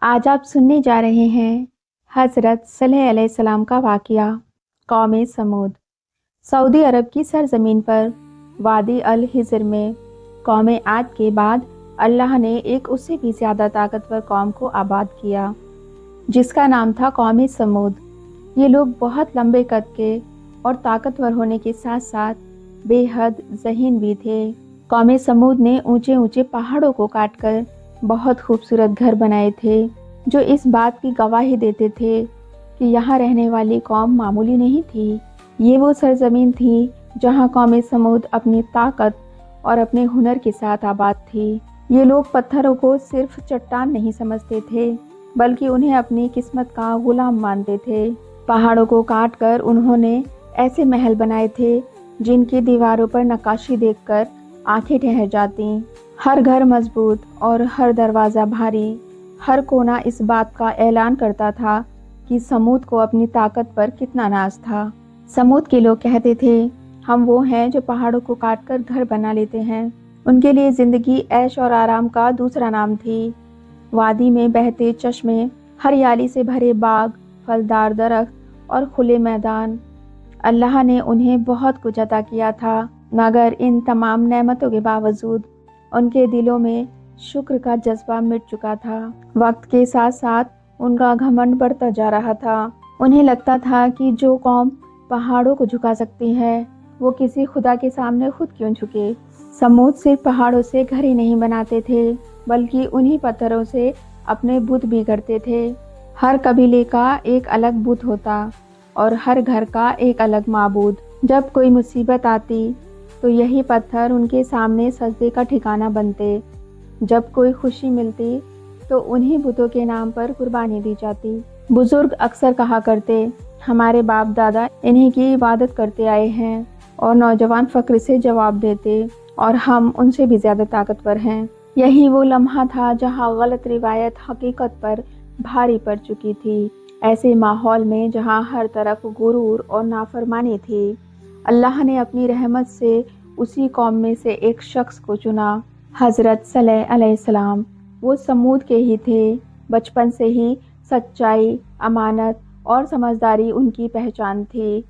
آج آپ سننے جا رہے ہیں حضرت صالح علیہ السلام کا واقعہ۔ قوم سمود۔ سعودی عرب کی سرزمین پر وادی الحجر میں قوم عاد کے بعد اللہ نے ایک اس سے بھی زیادہ طاقتور قوم کو آباد کیا جس کا نام تھا قوم سمود۔ یہ لوگ بہت لمبے قد کے اور طاقتور ہونے کے ساتھ ساتھ بے حد ذہین بھی تھے۔ قوم سمود نے اونچے اونچے پہاڑوں کو کاٹ کر بہت خوبصورت گھر بنائے تھے جو اس بات کی گواہی دیتے تھے کہ یہاں رہنے والی قوم معمولی نہیں تھی۔ یہ وہ سرزمین تھی جہاں قوم سمود اپنی طاقت اور اپنے ہنر کے ساتھ آباد تھی۔ یہ لوگ پتھروں کو صرف چٹان نہیں سمجھتے تھے بلکہ انہیں اپنی قسمت کا غلام مانتے تھے۔ پہاڑوں کو کاٹ کر انہوں نے ایسے محل بنائے تھے جن کی دیواروں پر نقاشی دیکھ کر آنکھیں ٹھہر جاتی۔ ہر گھر مضبوط اور ہر دروازہ بھاری، ہر کونا اس بات کا اعلان کرتا تھا کہ سمود کو اپنی طاقت پر کتنا ناز تھا۔ سمود کے لوگ کہتے تھے، ہم وہ ہیں جو پہاڑوں کو کاٹ کر گھر بنا لیتے ہیں۔ ان کے لیے زندگی عیش اور آرام کا دوسرا نام تھی۔ وادی میں بہتے چشمے، ہریالی سے بھرے باغ، پھلدار درخت اور کھلے میدان۔ اللہ نے انہیں بہت کچھ عطا کیا تھا، مگر ان تمام نعمتوں کے باوجود ان کے دلوں میں شکر کا جذبہ مٹ چکا تھا۔ وقت کے ساتھ ساتھ ان کا گھمنڈ بڑھتا جا رہا تھا۔ انہیں لگتا تھا کہ جو قوم پہاڑوں کو جھکا سکتی ہے وہ کسی خدا کے سامنے خود کیوں جھکے۔ سمود صرف پہاڑوں سے گھر ہی نہیں بناتے تھے بلکہ انہی پتھروں سے اپنے بت بھی گڑھتے تھے۔ ہر قبیلے کا ایک الگ بت ہوتا اور ہر گھر کا ایک الگ معبود۔ جب کوئی مصیبت آتی تو یہی پتھر ان کے سامنے سجدے کا ٹھکانہ بنتے۔ جب کوئی خوشی ملتی تو انہی بتوں کے نام پر قربانی دی جاتی۔ بزرگ اکثر کہا کرتے، ہمارے باپ دادا انہی کی عبادت کرتے آئے ہیں، اور نوجوان فخر سے جواب دیتے، اور ہم ان سے بھی زیادہ طاقتور ہیں۔ یہی وہ لمحہ تھا جہاں غلط روایت حقیقت پر بھاری پڑ چکی تھی۔ ایسے ماحول میں جہاں ہر طرف غرور اور نافرمانی تھی، اللہ نے اپنی رحمت سے اسی قوم میں سے ایک شخص کو چنا، حضرت صالح علیہ السلام۔ وہ سمود کے ہی تھے۔ بچپن سے ہی سچائی، امانت اور سمجھداری ان کی پہچان تھی۔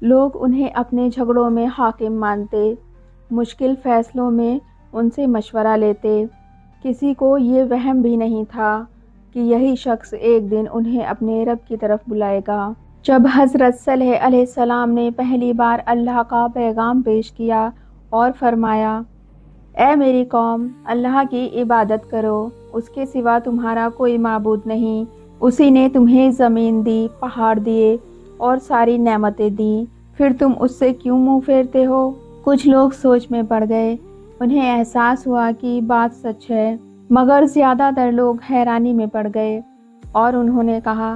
لوگ انہیں اپنے جھگڑوں میں حاکم مانتے، مشکل فیصلوں میں ان سے مشورہ لیتے۔ کسی کو یہ وہم بھی نہیں تھا کہ یہی شخص ایک دن انہیں اپنے رب کی طرف بلائے گا۔ جب حضرت صالح علیہ السلام نے پہلی بار اللہ کا پیغام پیش کیا اور فرمایا، اے میری قوم، اللہ کی عبادت کرو، اس کے سوا تمہارا کوئی معبود نہیں۔ اسی نے تمہیں زمین دی، پہاڑ دیے اور ساری نعمتیں دیں، پھر تم اس سے کیوں منہ پھیرتے ہو؟ کچھ لوگ سوچ میں پڑ گئے۔ انہیں احساس ہوا کہ بات سچ ہے، مگر زیادہ تر لوگ حیرانی میں پڑ گئے اور انہوں نے کہا،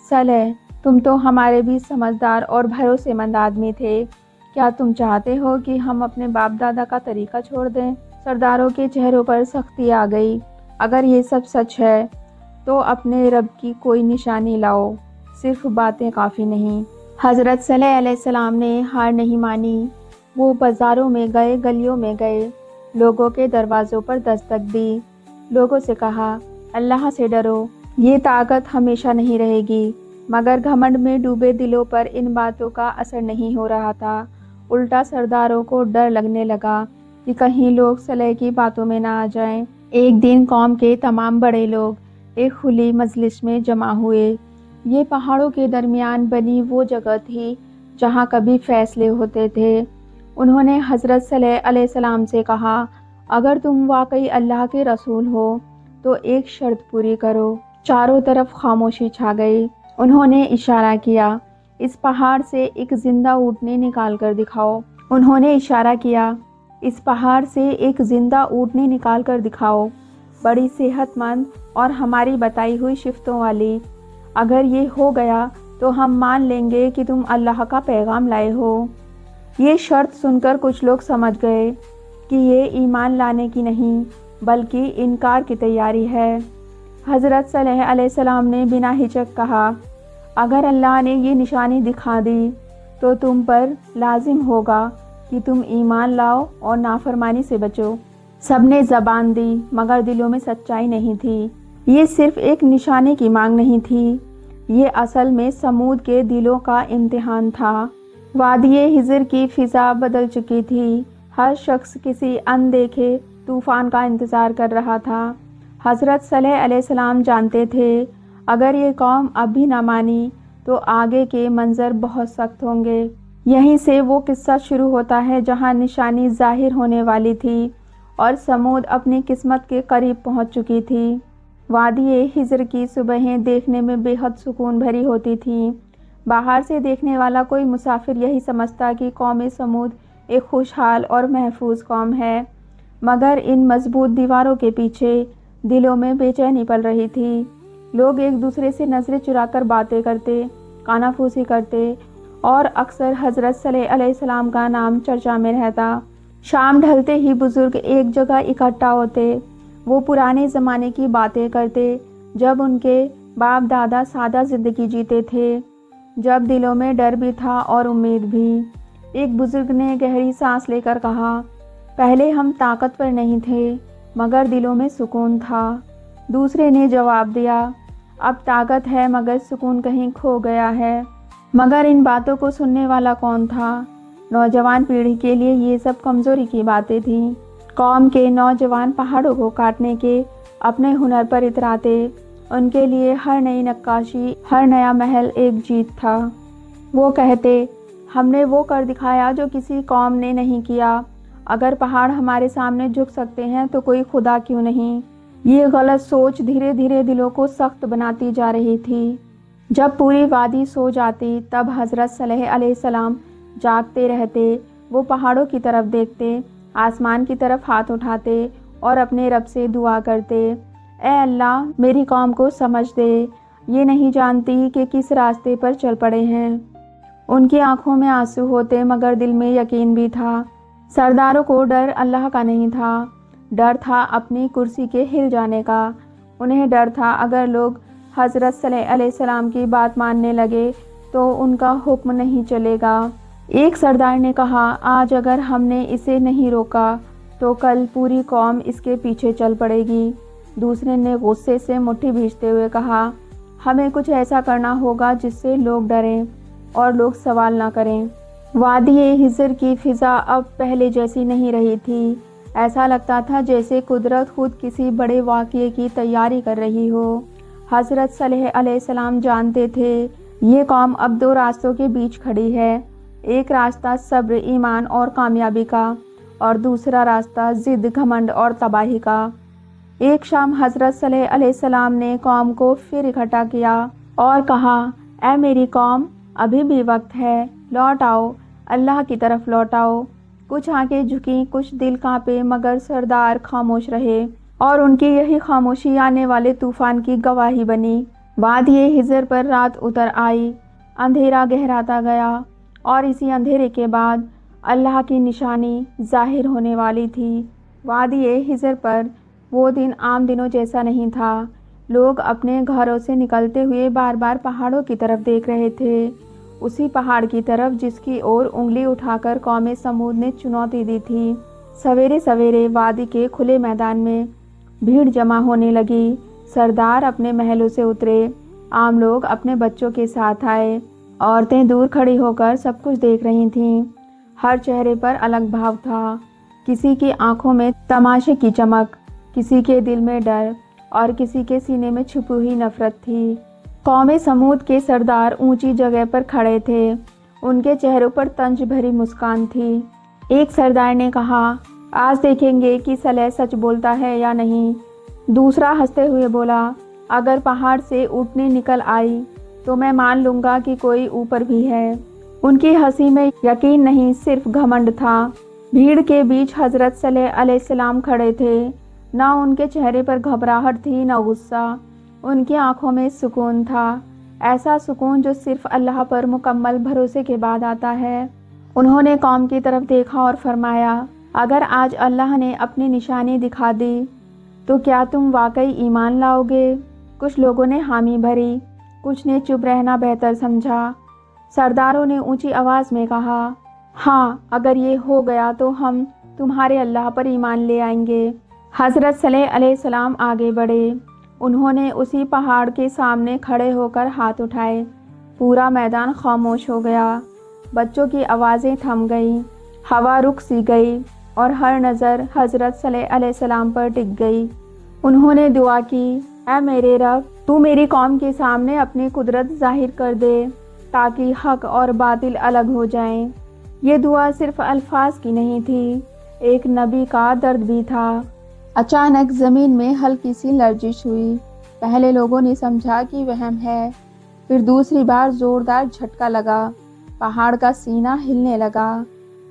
صالح، تم تو ہمارے بھی سمجھدار اور بھروسے مند آدمی تھے، کیا تم چاہتے ہو کہ ہم اپنے باپ دادا کا طریقہ چھوڑ دیں؟ سرداروں کے چہروں پر سختی آ گئی۔ اگر یہ سب سچ ہے تو اپنے رب کی کوئی نشانی لاؤ، صرف باتیں کافی نہیں۔ حضرت صالح علیہ السلام نے ہار نہیں مانی۔ وہ بازاروں میں گئے، گلیوں میں گئے، لوگوں کے دروازوں پر دستک دی، لوگوں سے کہا، اللہ سے ڈرو، یہ طاقت ہمیشہ نہیں رہے گی۔ مگر گھمنڈ میں ڈوبے دلوں پر ان باتوں کا اثر نہیں ہو رہا تھا۔ الٹا سرداروں کو ڈر لگنے لگا کہ کہیں لوگ صالح کی باتوں میں نہ آ جائیں۔ ایک دن قوم کے تمام بڑے لوگ ایک کھلی مجلس میں جمع ہوئے۔ یہ پہاڑوں کے درمیان بنی وہ جگہ تھی جہاں کبھی فیصلے ہوتے تھے۔ انہوں نے حضرت صالح علیہ السلام سے کہا، اگر تم واقعی اللہ کے رسول ہو تو ایک شرط پوری کرو۔ چاروں طرف خاموشی چھا گئی۔ انہوں نے اشارہ کیا، اس پہاڑ سے ایک زندہ اونٹنی نکال کر دکھاؤ۔ انہوں نے اشارہ کیا، اس پہاڑ سے ایک زندہ اونٹنی نکال کر دکھاؤ، بڑی صحت مند اور ہماری بتائی ہوئی شفتوں والی۔ اگر یہ ہو گیا تو ہم مان لیں گے کہ تم اللہ کا پیغام لائے ہو۔ یہ شرط سن کر کچھ لوگ سمجھ گئے کہ یہ ایمان لانے کی نہیں بلکہ انکار کی تیاری ہے۔ حضرت صالح علیہ السلام نے بنا ہچک کہا، اگر اللہ نے یہ نشانی دکھا دی تو تم پر لازم ہوگا کہ تم ایمان لاؤ اور نافرمانی سے بچو۔ سب نے زبان دی مگر دلوں میں سچائی نہیں تھی۔ یہ صرف ایک نشانے کی مانگ نہیں تھی، یہ اصل میں سمود کے دلوں کا امتحان تھا۔ وادی ہجر کی فضا بدل چکی تھی، ہر شخص کسی اندیکھے طوفان کا انتظار کر رہا تھا۔ حضرت صالح علیہ السلام جانتے تھے اگر یہ قوم اب بھی نہ مانی تو آگے کے منظر بہت سخت ہوں گے۔ یہیں سے وہ قصہ شروع ہوتا ہے جہاں نشانی ظاہر ہونے والی تھی اور سمود اپنی قسمت کے قریب پہنچ چکی تھی۔ وادی ہجر کی صبحیں دیکھنے میں بے حد سکون بھری ہوتی تھیں۔ باہر سے دیکھنے والا کوئی مسافر یہی سمجھتا کہ قوم سمود ایک خوشحال اور محفوظ قوم ہے، مگر ان مضبوط دیواروں کے پیچھے دلوں میں بے چینی پل رہی تھی۔ لوگ ایک دوسرے سے نظریں چرا کر باتیں کرتے، کانا پھوسی کرتے اور اکثر حضرت صالح علیہ السلام کا نام چرچا میں رہتا۔ شام ڈھلتے ہی بزرگ ایک جگہ اکٹھا ہوتے، وہ پرانے زمانے کی باتیں کرتے جب ان کے باپ دادا سادہ زندگی جیتے تھے، جب دلوں میں ڈر بھی تھا اور امید بھی۔ ایک بزرگ نے گہری سانس لے کر کہا، پہلے ہم طاقتور نہیں تھے مگر دلوں میں سکون تھا۔ دوسرے نے جواب دیا، اب طاقت ہے مگر سکون کہیں کھو گیا ہے۔ مگر ان باتوں کو سننے والا کون تھا؟ نوجوان پیڑھی کے لیے یہ سب کمزوری کی باتیں تھیں۔ قوم کے نوجوان پہاڑوں کو کاٹنے کے اپنے ہنر پر اتراتے، ان کے لیے ہر نئی نقاشی، ہر نیا محل ایک جیت تھا۔ وہ کہتے، ہم نے وہ کر دکھایا جو کسی قوم نے نہیں کیا۔ اگر پہاڑ ہمارے سامنے جھک سکتے ہیں تو کوئی خدا کیوں نہیں؟ یہ غلط سوچ دھیرے دھیرے دلوں کو سخت بناتی جا رہی تھی۔ جب پوری وادی سو جاتی تب حضرت صالح علیہ السلام جاگتے رہتے۔ وہ پہاڑوں کی طرف دیکھتے، آسمان کی طرف ہاتھ اٹھاتے اور اپنے رب سے دعا کرتے، اے اللہ میری قوم کو سمجھ دے، یہ نہیں جانتی کہ کس راستے پر چل پڑے ہیں۔ ان کی آنکھوں میں آنسو ہوتے مگر دل میں یقین بھی تھا۔ سرداروں کو ڈر اللہ کا نہیں تھا، ڈر تھا اپنی کرسی کے ہل جانے کا۔ انہیں ڈر تھا اگر لوگ حضرت صالح علیہ السلام کی بات ماننے لگے تو ان کا حکم نہیں چلے گا۔ ایک سردار نے کہا، آج اگر ہم نے اسے نہیں روکا تو کل پوری قوم اس کے پیچھے چل پڑے گی۔ دوسرے نے غصے سے مٹھی بھیجتے ہوئے کہا، ہمیں کچھ ایسا کرنا ہوگا جس سے لوگ ڈریں اور لوگ سوال نہ کریں۔ وادی ہجر کی فضا اب پہلے جیسی نہیں رہی تھی۔ ایسا لگتا تھا جیسے قدرت خود کسی بڑے واقعے کی تیاری کر رہی ہو۔ حضرت صالح علیہ السلام جانتے تھے یہ قوم اب دو راستوں کے بیچ کھڑی ہے، ایک راستہ صبر، ایمان اور کامیابی کا، اور دوسرا راستہ ضد، گھمنڈ اور تباہی کا۔ ایک شام حضرت صالح علیہ السلام نے قوم کو پھر اکٹھا کیا اور کہا، اے میری قوم، ابھی بھی وقت ہے، لوٹ آؤ، اللہ کی طرف لوٹ آؤ۔ کچھ آنکھیں جھکیں، کچھ دل کانپے، مگر سردار خاموش رہے، اور ان کی یہی خاموشی آنے والے طوفان کی گواہی بنی۔ وادی ہجر پر رات اتر آئی، اندھیرا گہراتا گیا، اور اسی اندھیرے کے بعد اللہ کی نشانی ظاہر ہونے والی تھی۔ وادی ہجر پر وہ دن عام دنوں جیسا نہیں تھا۔ لوگ اپنے گھروں سے نکلتے ہوئے بار بار پہاڑوں کی طرف دیکھ رہے تھے، اسی پہاڑ کی طرف جس کی اور انگلی اٹھا کر قوم سمود نے چنوتی دی تھی۔ سویرے سویرے وادی کے کھلے میدان میں بھیڑ جمع ہونے لگی۔ سردار اپنے محلوں سے اترے، عام لوگ اپنے بچوں کے ساتھ آئے، عورتیں دور کھڑی ہو کر سب کچھ دیکھ رہی تھیں۔ ہر چہرے پر الگ بھاو تھا، کسی کی آنکھوں میں تماشے کی چمک، کسی کے دل میں ڈر، اور کسی کے سینے میں چھپی ہوئی نفرت تھی۔ قوم سمود کے سردار اونچی جگہ پر کھڑے تھے، ان کے چہروں پر طنز بھری مسکان تھی۔ ایک سردار نے کہا، آج دیکھیں گے کہ صالح سچ بولتا ہے یا نہیں۔ دوسرا ہنستے ہوئے بولا، اگر پہاڑ سے اونٹنی نکل آئی تو میں مان لوں گا کہ کوئی اوپر بھی ہے۔ ان کی ہنسی میں یقین نہیں، صرف گھمنڈ تھا۔ بھیڑ کے بیچ حضرت صالح علیہ السلام کھڑے تھے، نہ ان کے چہرے پر گھبراہٹ تھی نہ غصہ، ان کی آنکھوں میں سکون تھا، ایسا سکون جو صرف اللہ پر مکمل بھروسے کے بعد آتا ہے۔ انہوں نے قوم کی طرف دیکھا اور فرمایا، اگر آج اللہ نے اپنی نشانی دکھا دی تو کیا تم واقعی ایمان لاؤ گے؟ کچھ لوگوں نے حامی بھری، کچھ نے چپ رہنا بہتر سمجھا۔ سرداروں نے اونچی آواز میں کہا، ہاں، اگر یہ ہو گیا تو ہم تمہارے اللہ پر ایمان لے آئیں گے۔ حضرت صالح علیہ السلام آگے بڑھے، انہوں نے اسی پہاڑ کے سامنے کھڑے ہو کر ہاتھ اٹھائے۔ پورا میدان خاموش ہو گیا، بچوں کی آوازیں تھم گئیں، ہوا رک سی گئی اور ہر نظر حضرت صلی علیہ السلام پر ٹک گئی۔ انہوں نے دعا کی، اے میرے رب، تو میری قوم کے سامنے اپنی قدرت ظاہر کر دے تاکہ حق اور باطل الگ ہو جائیں۔ یہ دعا صرف الفاظ کی نہیں تھی، ایک نبی کا درد بھی تھا۔ اچانک زمین میں ہلکی سی لرزش ہوئی۔ پہلے لوگوں نے سمجھا کہ وہم ہے، پھر دوسری بار زوردار جھٹکا لگا، پہاڑ کا سینہ ہلنے لگا،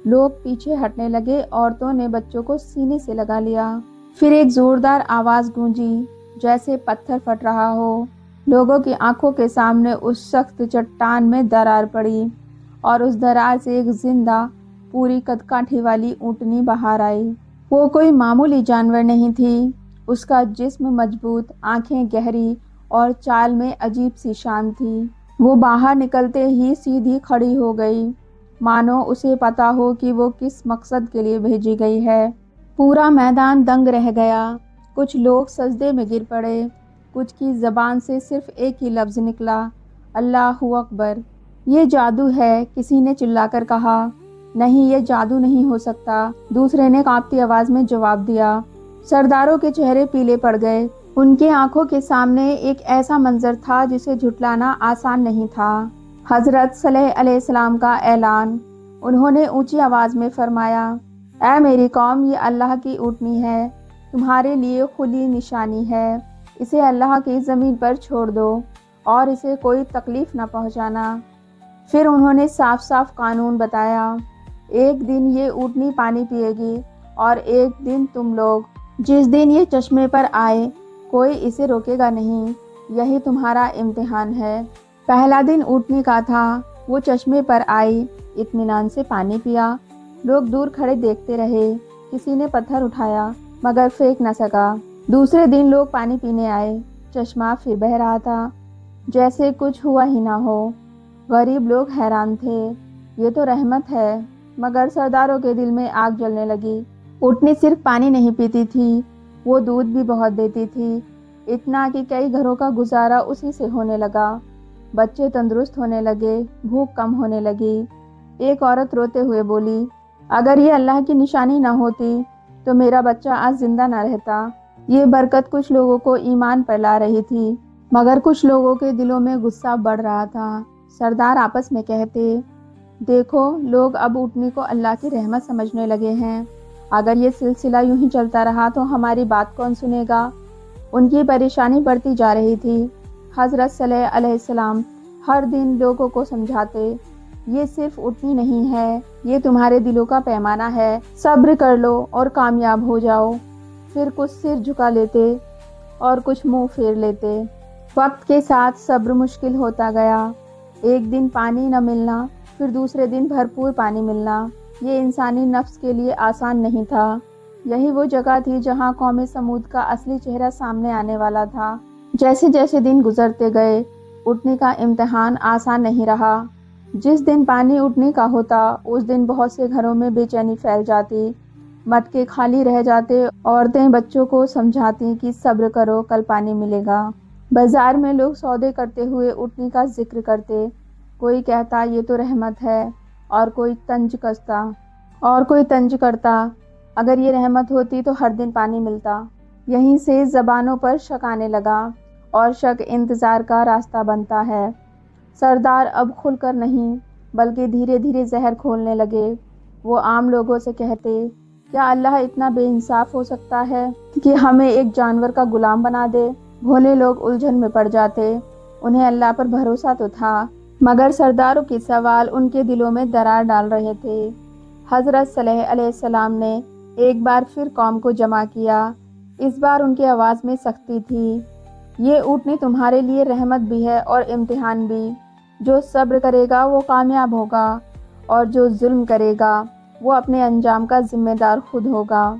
لوگ پیچھے ہٹنے لگے، عورتوں نے بچوں کو سینے سے لگا لیا۔ پھر ایک زوردار آواز گونجی، جیسے پتھر پھٹ رہا ہو۔ لوگوں کی آنکھوں کے سامنے اس سخت چٹان میں درار پڑی اور اس درار سے ایک زندہ، پوری قد کانٹھی والی اونٹنی باہر آئی۔ وہ کوئی معمولی جانور نہیں تھی، اس کا جسم مضبوط، آنکھیں گہری اور چال میں عجیب سی شان تھی۔ وہ باہر نکلتے ہی سیدھی کھڑی ہو گئی، مانو اسے پتا ہو کہ وہ کس مقصد کے لیے بھیجی گئی ہے۔ پورا میدان دنگ رہ گیا، کچھ لوگ سجدے میں گر پڑے، کچھ کی زبان سے صرف ایک ہی لفظ نکلا، اللہ اکبر۔ یہ جادو ہے، کسی نے چلا کر کہا۔ نہیں، یہ جادو نہیں ہو سکتا، دوسرے نے کانپتی آواز میں جواب دیا۔ سرداروں کے چہرے پیلے پڑ گئے، ان کے آنکھوں کے سامنے ایک ایسا منظر تھا جسے جھٹلانا آسان نہیں تھا۔ حضرت صلی علیہ السلام کا اعلان۔ انہوں نے اونچی آواز میں فرمایا، اے میری قوم، یہ اللہ کی اونٹنی ہے، تمہارے لیے کھلی نشانی ہے، اسے اللہ کی زمین پر چھوڑ دو اور اسے کوئی تکلیف نہ پہنچانا۔ پھر انہوں نے صاف صاف قانون بتایا، ایک دن یہ اونٹنی پانی پیے گی اور ایک دن تم لوگ۔ جس دن یہ چشمے پر آئے کوئی اسے روکے گا نہیں، یہی تمہارا امتحان ہے۔ پہلا دن اونٹنی کا تھا، وہ چشمے پر آئی، اطمینان سے پانی پیا، لوگ دور کھڑے دیکھتے رہے، کسی نے پتھر اٹھایا مگر پھینک نہ سکا۔ دوسرے دن لوگ پانی پینے آئے، چشمہ پھر بہہ رہا تھا، جیسے کچھ ہوا ہی نہ ہو۔ غریب لوگ حیران تھے، یہ تو رحمت ہے، مگر سرداروں کے دل میں آگ جلنے لگی۔ اونٹنی صرف پانی نہیں پیتی تھی، وہ دودھ بھی بہت دیتی تھی، اتنا کہ کئی گھروں کا گزارا اسی سے ہونے لگا۔ بچے تندرست ہونے لگے، بھوک کم ہونے لگی۔ ایک عورت روتے ہوئے بولی، اگر یہ اللہ کی نشانی نہ ہوتی تو میرا بچہ آج زندہ نہ رہتا۔ یہ برکت کچھ لوگوں کو ایمان پر لا رہی تھی، مگر کچھ لوگوں کے دلوں میں غصہ بڑھ رہا تھا۔ سردار آپس میں کہتے، دیکھو، لوگ اب اونٹنی کو اللہ کی رحمت سمجھنے لگے ہیں، اگر یہ سلسلہ یوں ہی چلتا رہا تو ہماری بات کون سنے گا؟ ان کی پریشانی بڑھتی جا رہی تھی۔ حضرت صلی علیہ السلام ہر دن لوگوں کو سمجھاتے، یہ صرف اونٹنی نہیں ہے، یہ تمہارے دلوں کا پیمانہ ہے، صبر کر لو اور کامیاب ہو جاؤ۔ پھر کچھ سر جھکا لیتے اور کچھ منہ پھیر لیتے۔ وقت کے ساتھ صبر مشکل ہوتا گیا، ایک دن پانی نہ ملنا، پھر دوسرے دن بھرپور پانی ملنا، یہ انسانی نفس کے لیے آسان نہیں تھا۔ یہی وہ جگہ تھی جہاں قوم سمود کا اصلی چہرہ سامنے آنے والا تھا۔ جیسے جیسے دن گزرتے گئے، اونٹنی کا امتحان آسان نہیں رہا۔ جس دن پانی اونٹنی کا ہوتا، اس دن بہت سے گھروں میں بے چینی پھیل جاتی، مٹکے خالی رہ جاتے، عورتیں بچوں کو سمجھاتی کہ صبر کرو، کل پانی ملے گا۔ بازار میں لوگ سودے کرتے ہوئے اونٹنی کا ذکر کرتے، کوئی کہتا یہ تو رحمت ہے، اور کوئی طنز کرتا، اگر یہ رحمت ہوتی تو ہر دن پانی ملتا۔ یہیں سے زبانوں پر شک آنے لگا، اور شک انتظار کا راستہ بنتا ہے۔ سردار اب کھل کر نہیں بلکہ دھیرے دھیرے زہر کھولنے لگے۔ وہ عام لوگوں سے کہتے، کیا اللہ اتنا بے انصاف ہو سکتا ہے کہ ہمیں ایک جانور کا غلام بنا دے؟ بھولے لوگ الجھن میں پڑ جاتے، انہیں اللہ پر بھروسہ تو تھا، مگر سرداروں کے سوال ان کے دلوں میں درار ڈال رہے تھے۔ حضرت صلی علیہ السلام نے ایک بار پھر قوم کو جمع کیا، اس بار ان کی آواز میں سختی تھی، یہ اونٹنی تمہارے لیے رحمت بھی ہے اور امتحان بھی، جو صبر کرے گا وہ کامیاب ہوگا، اور جو ظلم کرے گا وہ اپنے انجام کا ذمہ دار خود ہوگا۔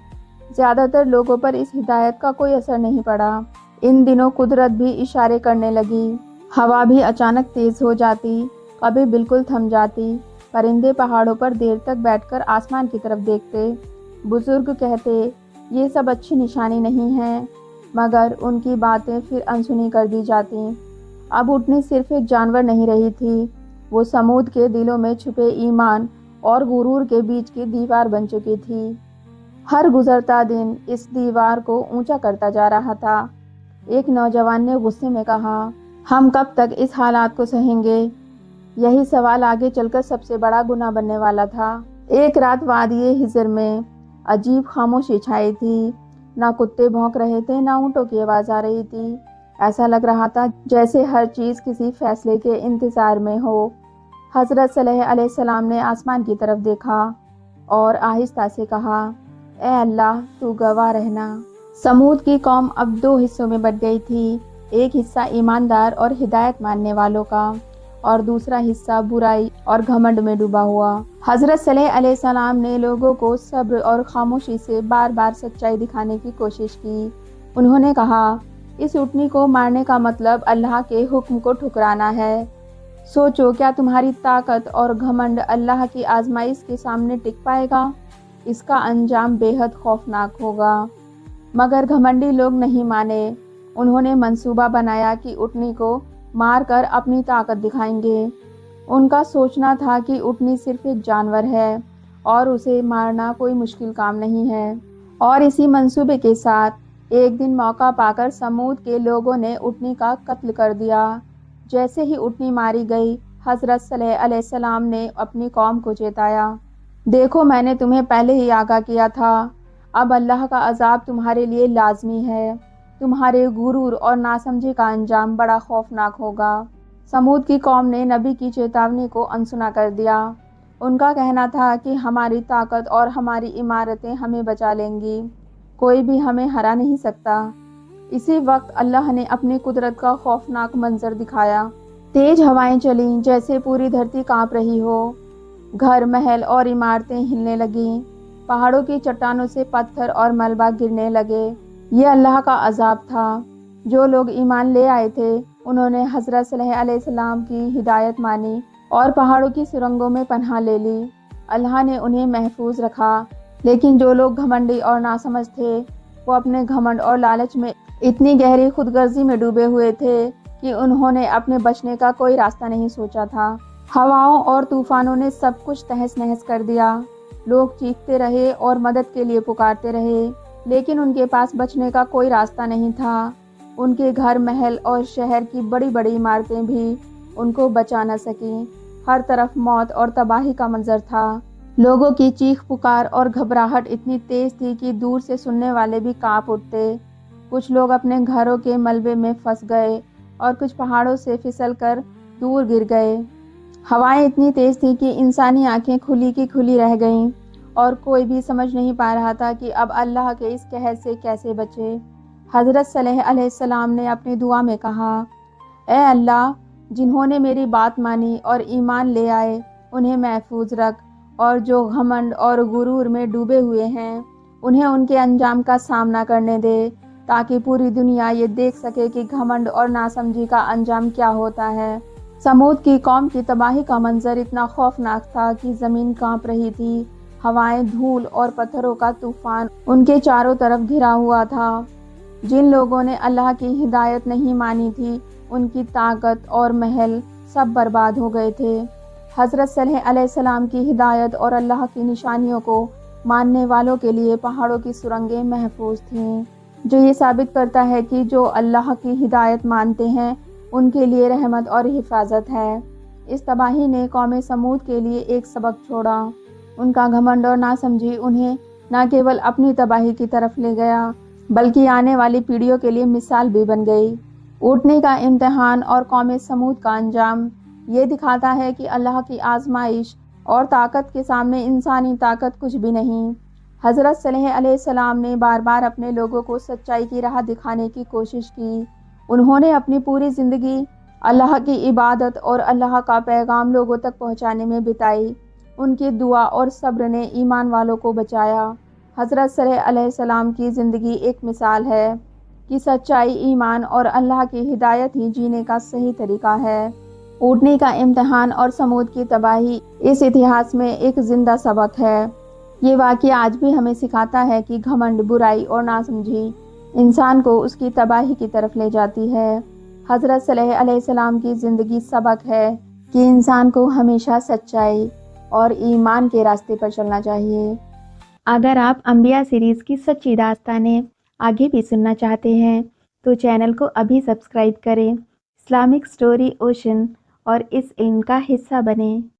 زیادہ تر لوگوں پر اس ہدایت کا کوئی اثر نہیں پڑا۔ ان دنوں قدرت بھی اشارے کرنے لگی، ہوا بھی اچانک تیز ہو جاتی، کبھی بالکل تھم جاتی، پرندے پہاڑوں پر دیر تک بیٹھ کر آسمان کی طرف دیکھتے۔ بزرگ کہتے، یہ سب اچھی نشانی نہیں ہے، مگر ان کی باتیں پھر انسنی کر دی جاتی۔ اب اونٹنی صرف ایک جانور نہیں رہی تھی، وہ سمود کے دلوں میں چھپے ایمان اور غرور کے بیچ کی دیوار بن چکی تھی۔ ہر گزرتا دن اس دیوار کو اونچا کرتا جا رہا تھا۔ ایک نوجوان نے غصے میں کہا، ہم کب تک اس حالات کو سہیں گے؟ یہی سوال آگے چل کر سب سے بڑا گناہ بننے والا تھا۔ ایک رات وادی حجر میں عجیب خاموشی چھائی تھی، نہ کتے بھونک رہے تھے، نہ اونٹوں کی آواز آ رہی تھی۔ ایسا لگ رہا تھا جیسے ہر چیز کسی فیصلے کے انتظار میں ہو۔ حضرت صالح علیہ السلام نے آسمان کی طرف دیکھا اور آہستہ سے کہا، اے اللہ، تو گواہ رہنا۔ سمود کی قوم اب دو حصوں میں بٹ گئی تھی، ایک حصہ ایماندار اور ہدایت ماننے والوں کا، اور دوسرا حصہ برائی اور گھمنڈ میں ڈوبا ہوا۔ حضرت صالح علیہ السلام نے لوگوں کو صبر اور خاموشی سے بار بار سچائی دکھانے کی کوشش کی۔ انہوں نے کہا، اس اونٹنی کو مارنے کا مطلب اللہ کے حکم کو ٹھکرانا ہے۔ سوچو، کیا تمہاری طاقت اور گھمنڈ اللہ کی آزمائش کے سامنے ٹک پائے گا؟ اس کا انجام بے حد خوفناک ہوگا۔ مگر گھمنڈی لوگ نہیں مانے۔ انہوں نے منصوبہ بنایا کہ اونٹنی کو مار کر اپنی طاقت دکھائیں گے۔ ان کا سوچنا تھا کہ اونٹنی صرف ایک جانور ہے اور اسے مارنا کوئی مشکل کام نہیں ہے۔ اور اسی منصوبے کے ساتھ ایک دن موقع پا کر سمود کے لوگوں نے اونٹنی کا قتل کر دیا۔ جیسے ہی اونٹنی ماری گئی، حضرت صالح علیہ السلام نے اپنی قوم کو چیتایا، دیکھو، میں نے تمہیں پہلے ہی آگاہ کیا تھا، اب اللہ کا عذاب تمہارے لیے لازمی ہے۔ تمہارے غرور اور ناسمجھی کا انجام بڑا خوفناک ہوگا۔ سمود کی قوم نے نبی کی چیتاونی کو انسنا کر دیا۔ ان کا کہنا تھا کہ ہماری طاقت اور ہماری عمارتیں ہمیں بچا لیں گی، کوئی بھی ہمیں ہرا نہیں سکتا۔ اسی وقت اللہ نے اپنی قدرت کا خوفناک منظر دکھایا۔ تیز ہوائیں چلیں جیسے پوری دھرتی کانپ رہی ہو، گھر، محل اور عمارتیں ہلنے لگیں، پہاڑوں کی چٹانوں سے پتھر اور ملبہ گرنے لگے۔ یہ اللہ کا عذاب تھا۔ جو لوگ ایمان لے آئے تھے انہوں نے حضرت صالح علیہ السلام کی ہدایت مانی اور پہاڑوں کی سرنگوں میں پناہ لے لی۔ اللہ نے انہیں محفوظ رکھا، لیکن جو لوگ گھمنڈی اور ناسمجھ تھے وہ اپنے گھمنڈ اور لالچ میں اتنی گہری خود غرضی میں ڈوبے ہوئے تھے کہ انہوں نے اپنے بچنے کا کوئی راستہ نہیں سوچا تھا۔ ہواؤں اور طوفانوں نے سب کچھ تہس نہس کر دیا۔ لوگ چیختے رہے اور مدد کے لیے پکارتے رہے، لیکن ان کے پاس بچنے کا کوئی راستہ نہیں تھا۔ ان کے گھر، محل اور شہر کی بڑی بڑی عمارتیں بھی ان کو بچا نہ سکیں۔ ہر طرف موت اور تباہی کا منظر تھا۔ لوگوں کی چیخ پکار اور گھبراہٹ اتنی تیز تھی کہ دور سے سننے والے بھی کانپ اٹھتے۔ کچھ لوگ اپنے گھروں کے ملبے میں پھنس گئے اور کچھ پہاڑوں سے پھسل کر دور گر گئے۔ ہوائیں اتنی تیز تھیں کہ انسانی آنکھیں کھلی کی کھلی رہ گئیں اور کوئی بھی سمجھ نہیں پا رہا تھا کہ اب اللہ کے اس قہر سے کیسے بچے۔ حضرت صالح علیہ السلام نے اپنی دعا میں کہا، اے اللہ، جنہوں نے میری بات مانی اور ایمان لے آئے انہیں محفوظ رکھ، اور جو گھمنڈ اور غرور میں ڈوبے ہوئے ہیں انہیں ان کے انجام کا سامنا کرنے دے، تاکہ پوری دنیا یہ دیکھ سکے کہ گھمنڈ اور ناسمجھی کا انجام کیا ہوتا ہے۔ سمود کی قوم کی تباہی کا منظر اتنا خوفناک تھا کہ زمین کانپ رہی تھی۔ ہوائیں، دھول اور پتھروں کا طوفان ان کے چاروں طرف گھرا ہوا تھا۔ جن لوگوں نے اللہ کی ہدایت نہیں مانی تھی ان کی طاقت اور محل سب برباد ہو گئے تھے۔ حضرت صالح علیہ السلام کی ہدایت اور اللہ کی نشانیوں کو ماننے والوں کے لیے پہاڑوں کی سرنگیں محفوظ تھیں، جو یہ ثابت کرتا ہے کہ جو اللہ کی ہدایت مانتے ہیں ان کے لیے رحمت اور حفاظت ہے۔ اس تباہی نے قوم سمود کے لیے ایک سبق چھوڑا۔ ان کا گھمنڈ اور ناسمجھی انہیں نہ کیول اپنی تباہی کی طرف لے گیا بلکہ آنے والی پیڑھیوں کے لیے مثال بھی بن گئی۔ اونٹنی کا امتحان اور قوم سمود کا انجام یہ دکھاتا ہے کہ اللہ کی آزمائش اور طاقت کے سامنے انسانی طاقت کچھ بھی نہیں۔ حضرت صالح علیہ السلام نے بار بار اپنے لوگوں کو سچائی کی راہ دکھانے کی کوشش کی۔ انہوں نے اپنی پوری زندگی اللہ کی عبادت اور اللہ کا پیغام لوگوں تک پہنچانے میں بتائی۔ ان کی دعا اور صبر نے ایمان والوں کو بچایا۔ حضرت صالح علیہ السلام کی زندگی ایک مثال ہے کہ سچائی، ایمان اور اللہ کی ہدایت ہی جینے کا صحیح طریقہ ہے۔ اونٹنی کا امتحان اور سمود کی تباہی اس اتہاس میں ایک زندہ سبق ہے۔ یہ واقعہ آج بھی ہمیں سکھاتا ہے کہ گھمنڈ، برائی اور ناسمجھی انسان کو اس کی تباہی کی طرف لے جاتی ہے۔ حضرت صالح علیہ السلام کی زندگی سبق ہے کہ انسان کو ہمیشہ سچائی اور ایمان کے راستے پر چلنا چاہیے۔ اگر آپ انبیاء سیریز کی سچی داستانیں آگے بھی سننا چاہتے ہیں تو چینل کو ابھی سبسکرائب کریں، اسلامک سٹوری اوشن اور اس علم کا حصہ بنیں۔